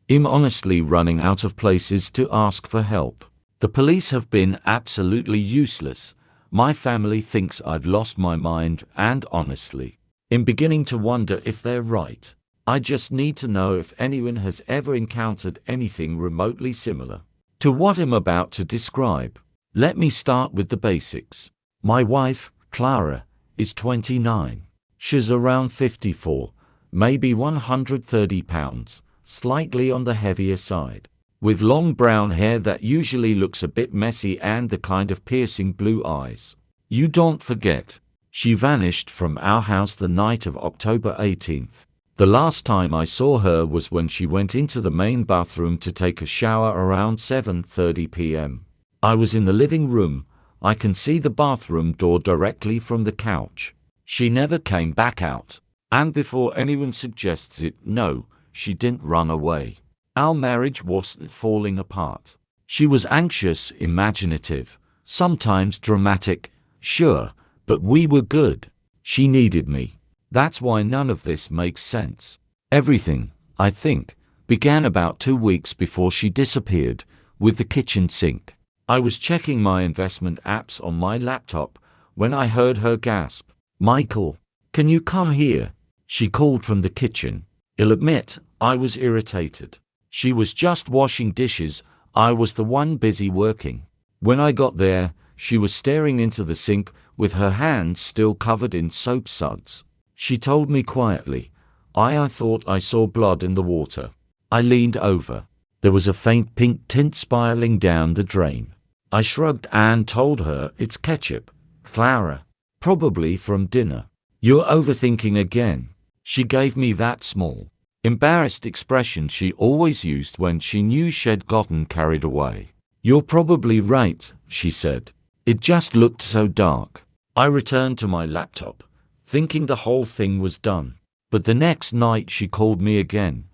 I'm honestly running out of places to ask for help. The police have been absolutely useless. My family thinks I've lost my mind, and honestly, I'm beginning to wonder if they're right. I just need to know if anyone has ever encountered anything remotely similar to what I'm about to describe. Let me start with the basics. My wife, Clara, is 29. She's around 54, maybe 130 pounds, slightly on the heavier side, with long brown hair that usually looks a bit messy and the kind of piercing blue eyes. You don't forget, she vanished from our house the night of October 18th. The last time I saw her was when she went into the main bathroom to take a shower around 7:30 p.m. I was in the living room. I can see the bathroom door directly from the couch. She never came back out. And before anyone suggests it, no, she didn't run away. Our marriage wasn't falling apart. She was anxious, imaginative, sometimes dramatic, sure, but we were good. She needed me. That's why none of this makes sense. Everything, I think, began about 2 weeks before she disappeared with the kitchen sink. I was checking my investment apps on my laptop when I heard her gasp, "Michael, can you come here?" She called from the kitchen. I'll admit, I was irritated. She was just washing dishes. I was the one busy working. When I got there, she was staring into the sink with her hands still covered in soap suds. She told me quietly, I thought I saw blood in the water." I leaned over. There was a faint pink tint spiraling down the drain. I shrugged and told her, "It's ketchup, Clara. Probably from dinner." "You're overthinking again." She gave me that small, embarrassed expression she always used when she knew she'd gotten carried away. "You're probably right," she said. "It just looked so dark." I returned to my laptop, thinking the whole thing was done. But the next night she called me again,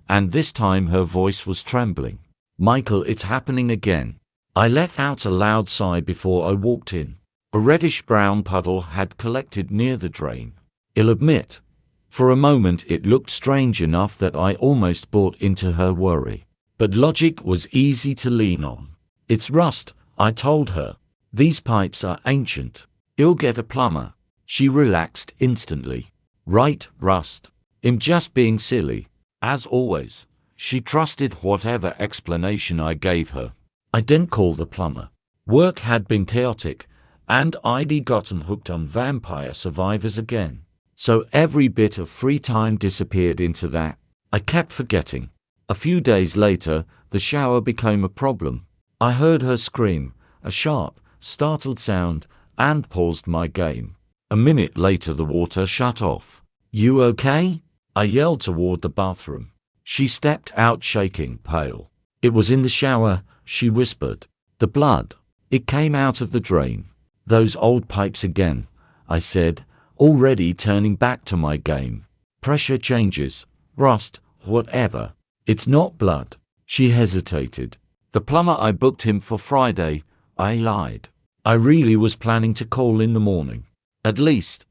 and this time her voice was trembling. "Michael, it's happening again." I let out a loud sigh before I walked in. A reddish-brown puddle had collected near the drain. I'll admit, for a moment it looked strange enough that I almost bought into her worry. But logic was easy to lean on. "It's rust," I told her. "These pipes are ancient. I'll get a plumber." She relaxed instantly. "Right, rust. I'm just being silly." As always, she trusted whatever explanation I gave her. I didn't call the plumber. Work had been chaotic, and I'd gotten hooked on Vampire Survivors again. So every bit of free time disappeared into that. I kept forgetting. A few days later, the shower became a problem. I heard her scream, a sharp, startled sound, and paused my game. A minute later the water shut off. "You okay?" I yelled toward the bathroom. She stepped out shaking, pale. "It was in the shower," she whispered. "The blood. It came out of the drain." "Those old pipes again," I said, already turning back to my game. "Pressure changes, rust, whatever. It's not blood." She hesitated. "The plumber, I booked him for Friday." I lied. I really was planning to call in the morning. At least,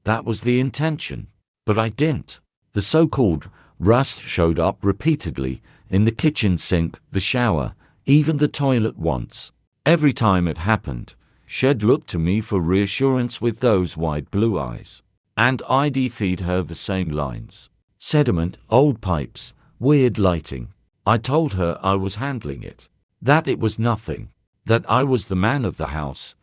that was the intention. But I didn't. The so-called rust showed up repeatedly in the kitchen sink, the shower, even the toilet once. Every time it happened, she'd look to me for reassurance with those wide blue eyes. And I'd feed her the same lines. Sediment, old pipes, weird lighting. I told her I was handling it. That it was nothing. That I was the man of the house,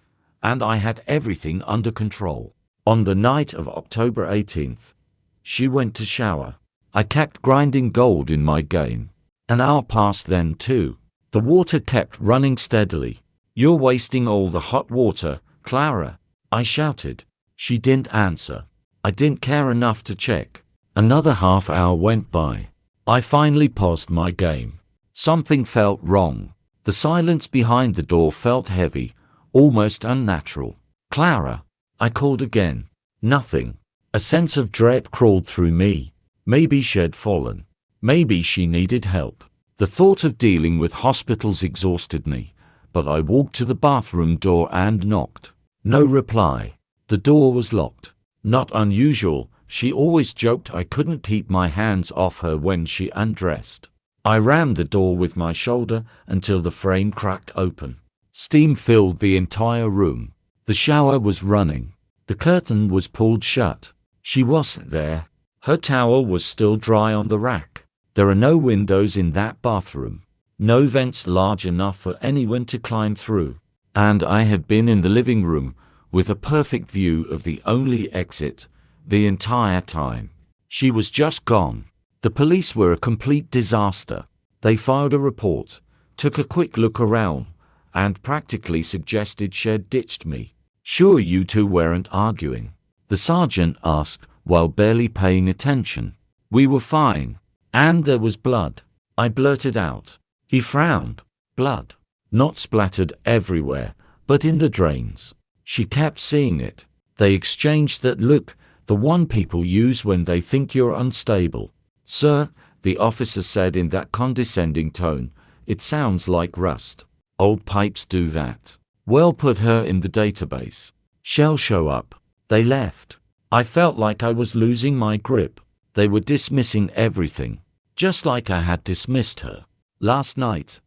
and I had everything under control. On the night of October 18th, she went to shower. I kept grinding gold in my game. An hour passed then too. The water kept running steadily. "You're wasting all the hot water, Clara," I shouted. She didn't answer. I didn't care enough to check. Another half hour went by. I finally paused my game. Something felt wrong. The silence behind the door felt heavy, almost unnatural. "Clara," I called again. Nothing. A sense of dread crawled through me. Maybe she'd fallen. Maybe she needed help. The thought of dealing with hospitals exhausted me, but I walked to the bathroom door and knocked. No reply. The door was locked. Not unusual. She always joked I couldn't keep my hands off her when she undressed. I rammed the door with my shoulder until the frame cracked open. Steam filled the entire room. The shower was running. The curtain was pulled shut. She wasn't there. Her towel was still dry on the rack. There are no windows in that bathroom. No vents large enough for anyone to climb through. And I had been in the living room with a perfect view of the only exit the entire time. She was just gone. The police were a complete disaster. They filed a report, took a quick look around, and practically suggested she'd ditched me. Sure you two weren't arguing? The sergeant asked while barely paying attention. We were fine. And there was blood. I blurted out. He frowned. Blood. Not splattered everywhere, but in the drains. She kept seeing it. They exchanged that look, the one people use when they think you're unstable. Sir, the officer said in that condescending tone, it sounds like rust. Old pipes do that. Well, put her in the database. She'll show up. They left. I felt like I was losing my grip. They were dismissing everything, just like I had dismissed her. Last night,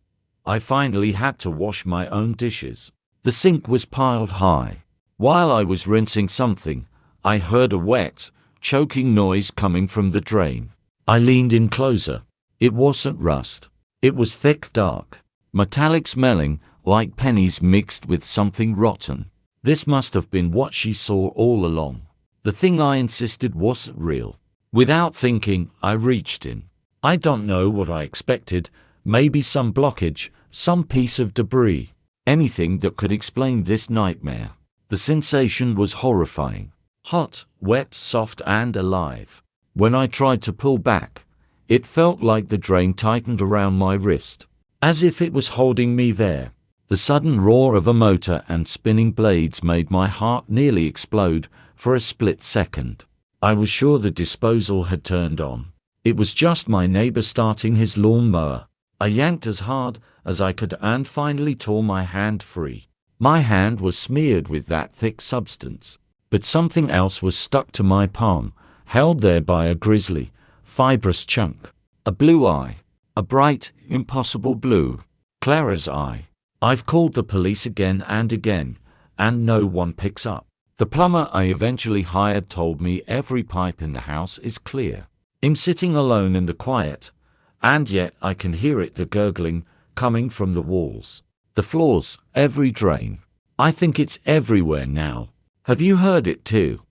I finally had to wash my own dishes. The sink was piled high. While I was rinsing something, I heard a wet, choking noise coming from the drain. I leaned in closer. It wasn't rust. It was thick, dark, metallic, smelling like pennies mixed with something rotten. This must have been what she saw all along. The thing I insisted wasn't real. Without thinking, I reached in. I don't know what I expected. Maybe some blockage, some piece of debris. Anything that could explain this nightmare. The sensation was horrifying. Hot, wet, soft, and alive. When I tried to pull back, it felt like the drain tightened around my wrist, as if it was holding me there. The sudden roar of a motor and spinning blades made my heart nearly explode for a split second. I was sure the disposal had turned on. It was just my neighbor starting his lawnmower. I yanked as hard as I could and finally tore my hand free. My hand was smeared with that thick substance, but something else was stuck to my palm, held there by a grisly, fibrous chunk. A blue eye. A bright, impossible blue. Clara's eye. I've called the police again and again, and no one picks up. The plumber I eventually hired told me every pipe in the house is clear. I'm sitting alone in the quiet, and yet I can hear it, the gurgling, coming from the walls, the floors, every drain. I think it's everywhere now. Have you heard it too?